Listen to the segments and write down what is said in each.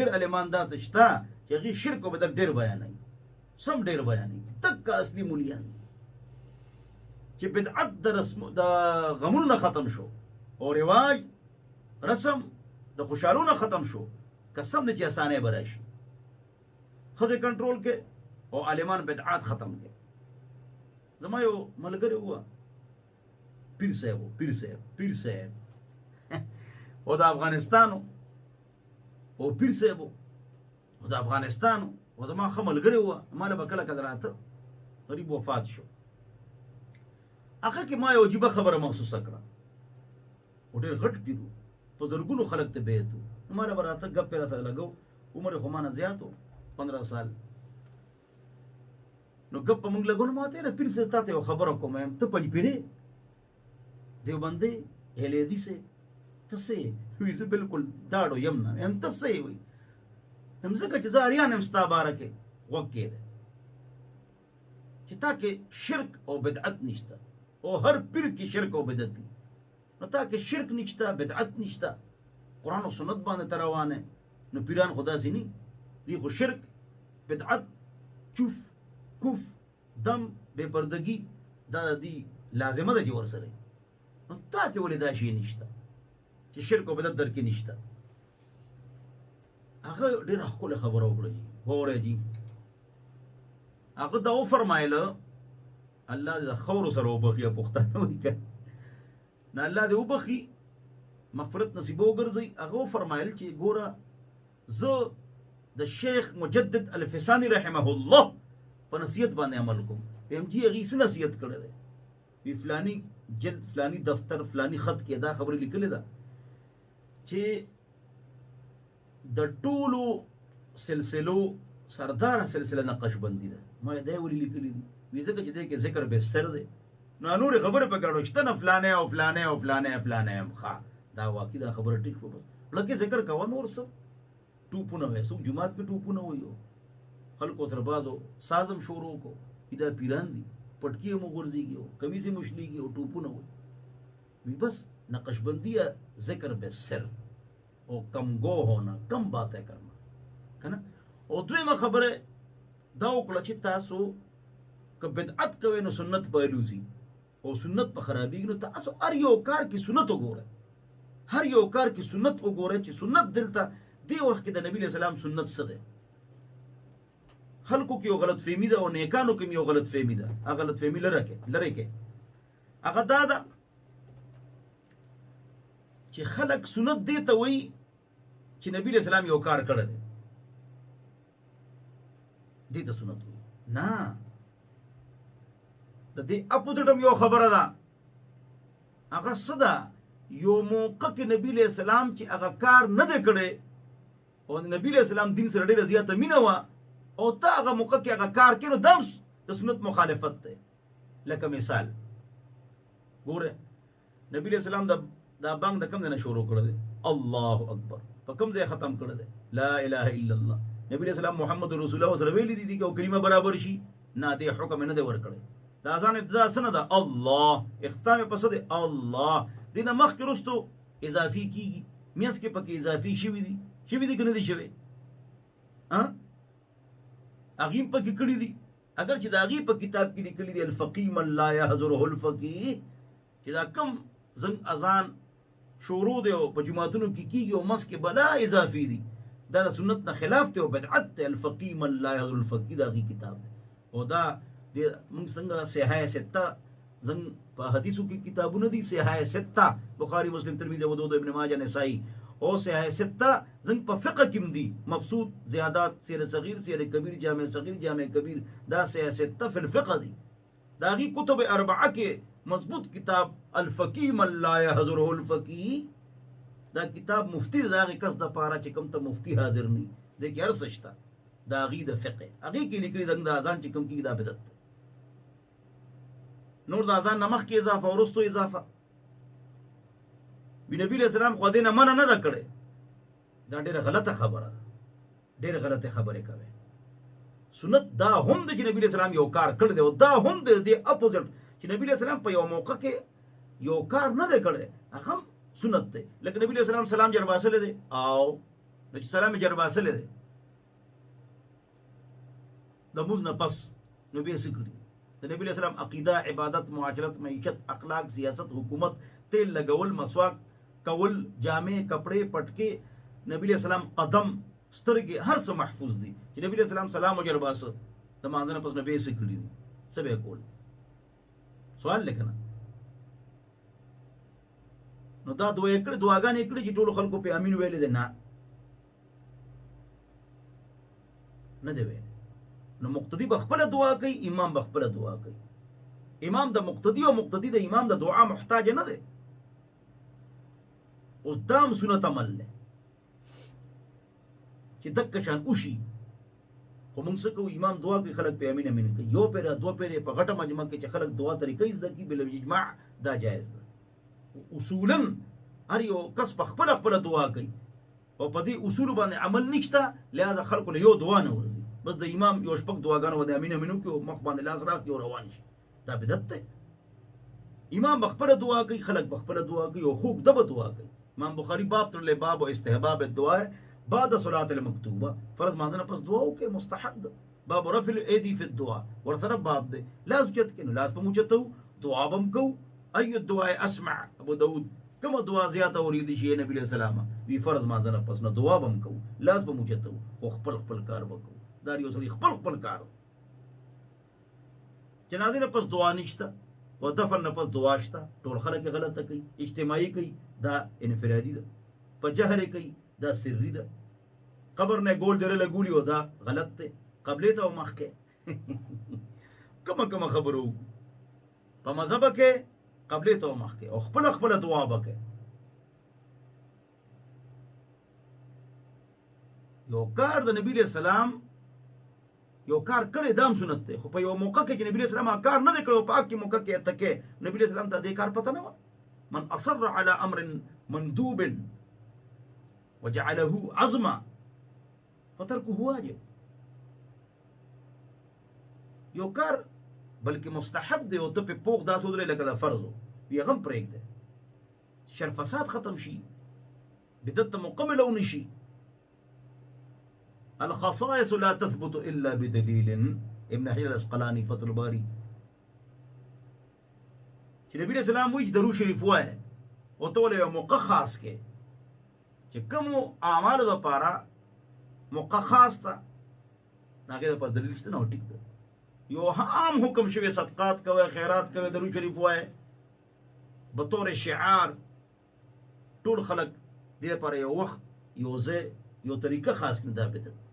ډېر عالمان داسې شته چې هغې شرک او بدعت ډېر بیانوي، سم ډېر بیانوي، دقه اصلي مولیان دي چې بدعت د غمونو نه ختم شو او رواج رسم د خوشحالو نه ختم شو، قسم دی چې اسانه به راشي. ښځې کنټرول کې او عالمان بدعات ختم کې. زما یو ملګری وه، پیر صاحب او د افغانستانو او پیر صاحب او د افغانستانو او زما ښه ملګری وه، ما له به کله کله راته، غریب وفات شو. هغه کې ما یو عجیبه خبره محسوسه کړه، او ډېر غټ پیر و، په زرګونو خلک ته بیعت و. ما له به راته ګپ یې راسره لګو، عمر یې خو ما نه زیات و 15 سال. نو ګپ په موږ لګو، نو ما ورته ویله پیر صاحب تا ته یو خبره کوم، یم ته پنجپیرې دیوبندی هلیدي سه ته څه یې؟ وایي زه بلکل داړو یم نه. یم ته څه یې؟ وایي یم ځکه چې زه اریان یم ستا باره کې غوږ کېدی چې تا کې شرک او بدعت نشته، او هر پیر کې شرک او بدعت دي. نو تا کې شرک نشته، بدعت نشته، قرآن او سنت باندې ته روان یې. نو پیران خو داسې نه دي، خو شرک، بدعت، چوف، کوف، دم، بے پردگی دا دی لازمه ده چې ورسره وي. نو تا کې ولې دا شی نشته چې شرک او بدعت در کې نشته؟ هغه ډېره ښکلې خبره وکړه جي، واورئ جي. هغه دا وفرمایله الله دې د خاورو سره وبخي، پښتانه وایي که نه الله دې وبخي، مغفرت نصیبه وګرځوي. هغه وفرمایل چې ګوره زه د شیخ مجدد الفسانی رحمه الله په نصیحت باندې عمل کوم. ویم جی هغې څه نصیحت کړی دی؟ وی فلانی جلد، فلانی دفتر، فلانی خط کې دا خبرې لیکلې ده چې د ټولو سلسلو سرداره سلسله نقشبندي ده. ما دا ولې لیکلي دي؟ وی ځکه چې دی کې ذکر بهتر دی، نو نورې خبرې په ګډو شته نه، فلانی او فلانی او فلانی فلانی هم ښه دا واقعي دا خبره ټیک شوه، بس لکه ذکر کوه، نور څه ټوپونه وایي، څوک جومات کې ټوپونه وایي، خلکو سره بازو سازم شروع کو، دا پیران دي، پټکی مو غورځېږي او کمیسې مو شلېږي او ټوپونه وایي. وی بس نقشبندی ذکر به سر او کم گو ہونا، کم باتیں کرنا کنه. او دویمه خبره دا وکړه چې تاسو که بدعت کوئ نو سنت به الوزي او سنت په خرابېږي. نو تاسو هر یو کار کې سنت وګورئ، هر یو کار کې سنت وګورئ چې سنت دلته دې وخت کې د نبي علیه السلام سنت څه دی. خلکو کې یو غلط فهمي ده او نیکانو کې یو غلط فهمي ده. هغه غلط فهمي لرې کې هغه دا ده چې خلک سنت دې ته وایي چې نبی علیہ السلام یو کار کړی دی، دې ته سنت وایي. نه، د دې اپوزیټ هم یو خبره ده. هغه څه ده؟ یو موقع کې نبی علیہ السلام چې هغه کار نه دی کړی او نبی علیہ السلام دین سره ډېره زیاته مینه وه او ته هغه موقع کې هغه کار کوې، نو دا د سنت مخالفت دی. لکه مثال ګوره، نبی علیہ السلام دا بانګ د کوم ځای نه شروع کړی دی؟ الله اکبر. په کوم ځای ختم کړی دی؟ لا اله الا الله. نبی علیہ السلام محمد رسول الله سره ویلي دي که کلمه برابر شي؟ نه، دې حکم نه دی ورکړی. د اذان ابتدا څه نه ده؟ الله. اختتام یې په څه دی؟ الله. دې نه مخکې وروستو اضافي کېږي، میانځ کې پکې اضافي شوي دي که نه دي شوي؟ هغې هم پکې کړي دي. اگر چې د هغې په کتاب کې لیکلي دي الفقی من لا یحضره الفقی، چې دا کم زنګ اذان شروع دی او په جماعتونو کې کېږي او مس کې بلا اضافي دي، دا د سنت نه خلاف دی او بدعت دی. الفقی من لا یحضر الفقی دا هغې کتاب دی. او دا موږ څنګه صحیح سته زنګ په حدیثو کې کتابونه دي، صحیح سته بخاري، مسلم، ترمذی، ابو داؤد، ابن ماجه، نسائی، او صحیح سته زنګ په فقه کې دي، مبسوط، زیادات، سیر صغیر، سیر کبیر، جامع صغیر، جامع کبیر، دا صحیح سته فی الفقه دي. دا هغې کتب اربعه کې مضبوط کتاب الفقی من لا یحضره الفقی، دا کتاب مفتی دا هغې کس د پاره چې کوم ته مفتی حاضر نه وي، دې کې هر څه شته. دا هغې د فقه هغې کې لیکلي د اذان چې کوم کېږي دا بدعت دی. نور د اذان نه مخکې اضافه او وروستو اضافه وي. نبي علیہ السلام خو دې نه منع نه ده کړې. دا ډېره غلطه خبره ده، ډېرې غلطې خبرې کوي. سنت دا هم دی چې نبي علیہ السلام یو کار کړی دی، او دا هم دی د اپوزیټ چې نبی علیہ السلام په یو موقع کې یو کار نه دی کړی، هغه هم سنت دی. لکه نبی علیہ السلام سلام جرباسلی دی او نو چې سلام یې جرباسلې دی د موز نه پس نو بیا څه کړي د نبی علیہ السلام عقیده عبادت معاشرت معیشت اخلاق سیاست حکومت تیل لګول مسواک کول جامع کپڑے پټکي نبی علیہ السلام قدم سترګې هر څه محفوظ دي چې نبی علیہ السلام سلام او جرباسه د مانځنه پس نبی څه کړي دي څه به کول سوال لیکنه نو دا دوه کړه دعاګانې کړې چې ټول خلکو په امین ویلې ده نه دی ویل نو مقتدی بخپله دعا کوي امام بخپله دعا کوي امام د مقتدی او مقتدی د امام د دعا محتاج نه دی اوس دام سنت عمل له چې دک شان اوشي خو موږ څه کوو امام دعا کوي خلک په امین امین کوي یو پیر دوه پیر په غټه مجمع کې چې خلک دعا طریقې زده کوي بل اجماع دا جایز ده اصولا هر یو کس په خپل خپل دعا کوي او په دې اصول باندې عمل نشته لہذا خلکو له یو دعا نه ورځي بس د امام یو شپږ دعاګانو باندې امین امینو کې مخ باندې لاس راکړي او روان شي دا بدعت ده امام بخپل دعا کوي خلک بخپل دعا کوي او خوب دبه دعا کوي امام بخاری باب تر له باب او استحباب الدعاء بعد صلاه المكتوبه فرض مانځنه پس دعا وکي مستحب ده باب رفع الايدي في الدعاء ورسره باب ده لاس چت کنه لاس په موچتو دعا بم کو اي الدعاء اسمع ابو داود کوم دعا زیاته اوریدي شي نبی له سلام وی فرض مانځنه پس نو دعا بم کو لاس په موچتو او خپل خپل کار وکړو دا یو سړي خپل خپل کار جنازه نه پس دعا نشته و دفن نه پس دعا شته ټول خلک غلطه کوي اجتماعي کوي دا انفرادي ده په جهر کوي دا سری ده قبر نه ګول دره لګولي او دا غلط ده قبله ته مخکې کومه خبرو په مذهب کې قبله ته مخکې او خپل خپل دعا وکړي یو کار د نبی له سلام یو کار کړي دام سنت ته خو په یو موقع کې چې نبی له سلام کار نه کړو په اکی موقع کې تکه نبی له سلام ته دې کار پته نه و من اصر على امر مندوب وجعله عزما فتركه واجب یو کار بلکې مستحب دی او ته په پوښ داسې ودرې لکه دا فرض وي غم پرېږده شر فساد ختم شي بدعت مکمل او نشي الخصائص لا تثبت الا بدليل ابن حجر الاسقلاني فتح الباري چې نبی رسول الله وایي درود شریف وایي او ته ولې موقع خاص کې چې کوم اعمال لپاره موقع خاص تا هغه په دلیل شته نو ټیک ده یو عام حکم شوی صدقات کوي خیرات کوي درود شریف وایي به طور شعار ټول خلک دې لپاره یو وخت یو ځای یو طریقه خاص نه ده بدت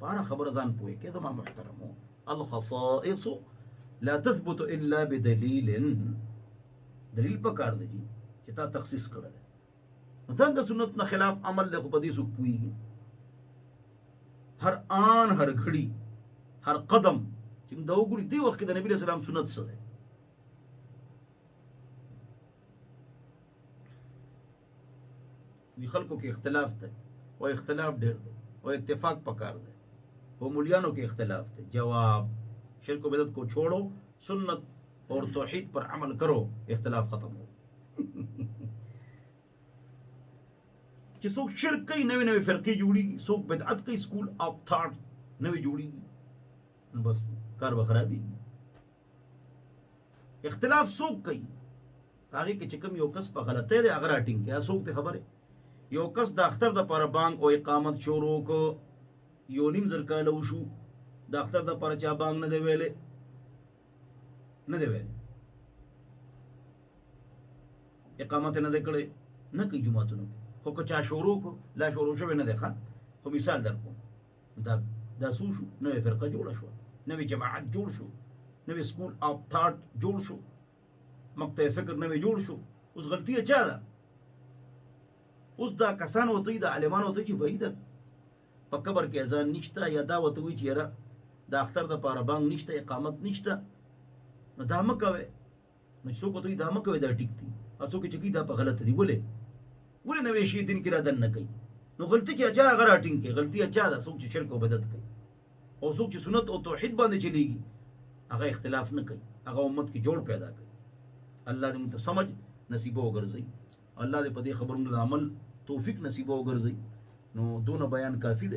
پاره خبر ځان پوي کې زما محترمو الخصائص لا تثبت الا بدليل دلیل پکار دی چې تا تخصیص کړل نو څنګه سنت نه خلاف عمل له په دې سو پويږي هر آن هر غړي هر قدم چې دا وګوري دی وخت د نبی رسول الله سنت سره وی خلکو کې اختلاف ده او اختلاف ډېر ده او اتفاق پکار ده او مولیانو کې اختلاف ده جواب شرک و بدعت کو چھوڑو سنت اور توحید پر عمل کرو اختلاف ختم ہو چې څوک شرک کوي نوې نوې فرقې جوړيږي څوک بدعت کوي سکول اف تھاټ نوې جوړيږي بس کار به خرابېږي اختلاف څوک کوي هغه کې چې کوم یو کس په غلطه دی هغه راټینګ کوي څوک ته خبره یو کس د اختر د پر بانک او اقامت شروع کو یو نیم زر کاله وشو د اختر د پر چا بانک نه دی ویلې اقامت نه دی کړې نه کوي جمعهتونو خو که چا شروع کو لا شروع شوی نه دی ښه خو مثال درکو دا سو شو نوې فرقه جوړه شو نوې جماعت جوړ شو نوې سکول اف تھاټ جوړ شو مقطع فکر نوې جوړ شو اوس غلطي چا ده اوس دا کسان وته د عالمانو وته چې بعید په قبر کې اذان نشته یا دا وته وی چې را د اختر د پاره بانګ نشته اقامت نشته نو دا مکوي نو څوک ته دا مکوي دا ټیک دي اسو کې چې دا په غلط دي ولې نوې شي دین کې را دن نه کوي نو غلطي چې اچا هغه راټینګ کې غلطي اچا ده څوک چې شرک او بدعت کوي او څوک چې سنت او توحید باندې چلیږي هغه اختلاف نه کوي هغه امت کې جوړ پیدا کوي الله دې موږ سمجھ نصیب وګرځي الله دې په دې خبرونو عمل توفیق نصیب وګرځي. نو دونه بیان کافی دی.